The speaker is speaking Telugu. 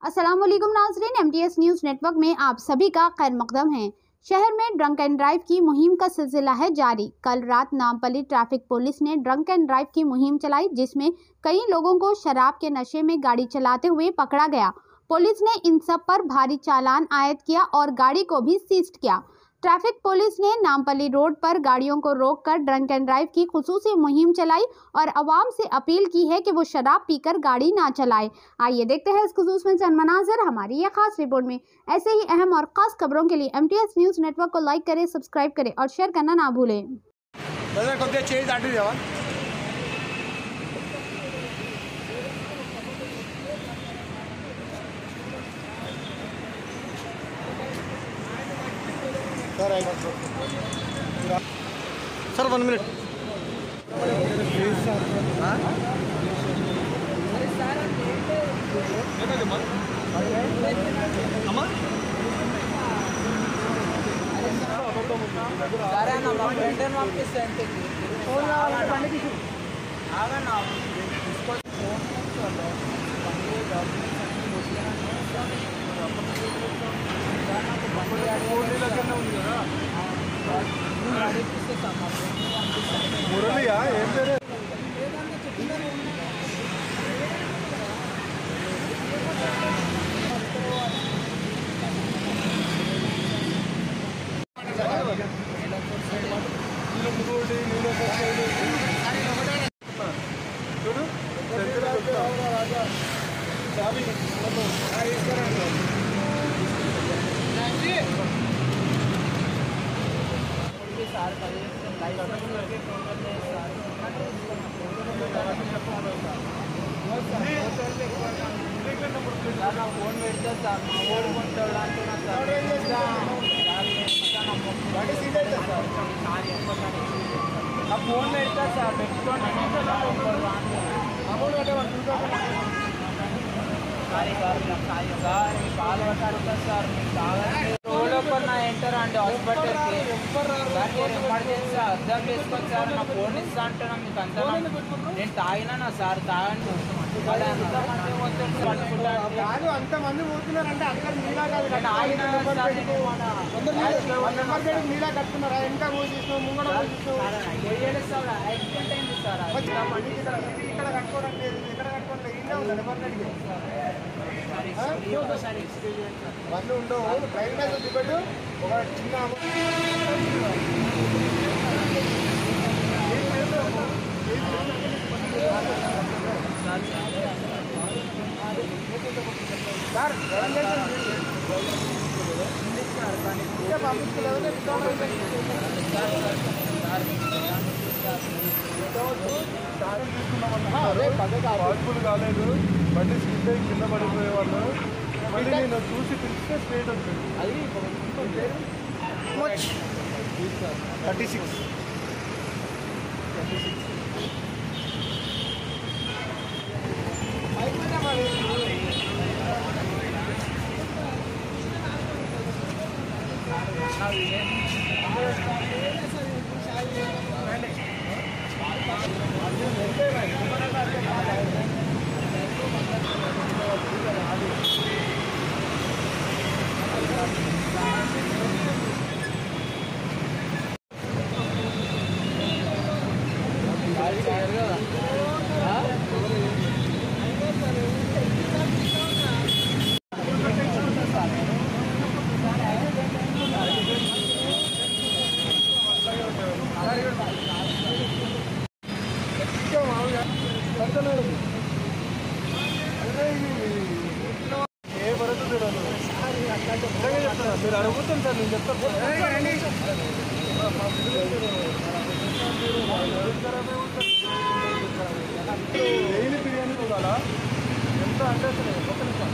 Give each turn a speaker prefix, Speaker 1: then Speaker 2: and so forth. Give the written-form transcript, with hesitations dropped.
Speaker 1: अस्सलामुअलैकुम नाज़रीन, MTS न्यूज़ नेटवर्क में आप सभी का खैर मकदम है। शहर में ड्रंक एंड ड्राइव की मुहिम का सिलसिला है जारी। कल रात नामपल्ली ट्रैफिक पुलिस ने ड्रंक एंड ड्राइव की मुहिम चलाई, जिसमें कई लोगों को शराब के नशे में गाड़ी चलाते हुए पकड़ा गया। पुलिस ने इन सब पर भारी चालान आयद किया और गाड़ी को भी सीज किया। ट्रैफिक पुलिस ने नामपल्ली रोड पर गाड़ियों को रोककर ड्रंक एंड ड्राइव की खुसूसी मुहिम चलाई और आवाम से अपील की है कि वो शराब पीकर गाड़ी ना चलाए। आइए देखते हैं इस खुसूस में चंद मनाज़िर हमारी ये खास रिपोर्ट में। ऐसे ही अहम और खास खबरों के लिए MTS न्यूज़ नेटवर्क को लाइक करें, सब्सक्राइब करें और शेयर करना ना भूलें।
Speaker 2: सर 1 मिनट మురళియా ఏం పేరు చూడు
Speaker 3: फोन పెడతా సార్ మా ఓడి కొంటాడు అంటున్నా సార్ ఆ ఫోన్ పెడతా సార్ పెట్టుకోండి కాలు పట్టాడుతా సార్ మీకు కావాలంటే రోడ్ నా ఎంటర్ అండి హాస్పిటల్కి ఎమర్జెన్సీ అర్థం చేసుకోవచ్చు సార్ నా ఫోన్ ఇస్తా అంటున్నా మీకు అంతా నేను తాగినా సార్ తాగండి
Speaker 2: అంతమంది పోతున్నారంటే అందరు మీలా కాదు మీలా కట్టుకున్నారా ఎంత పోసిస్తాం ముంగడ ఇక్కడ కట్టుకోవడం లేదు ఇక్కడ కట్టుకోవడం ఇల్లే ఉందండి వాళ్ళు ఉండవు డ్రైవింగ్ లైసెన్స్ చూపెట్టు ఒక చిన్న సార్ పాసిబుల్ కాలేదు, బండి స్కిడ్ అయ్యి కింద పడిపోయే వాళ్ళు. మళ్ళీ నేను చూసి పిలిస్తే స్ట్రేట్ వస్తుంది. అది 36 ఏ భరత్ మీరు అడుగుతాను సార్, నేను చెప్తాను. డైలీ బిర్యానీ చూడాలా ఎంత అంటే ఒక నిమిషం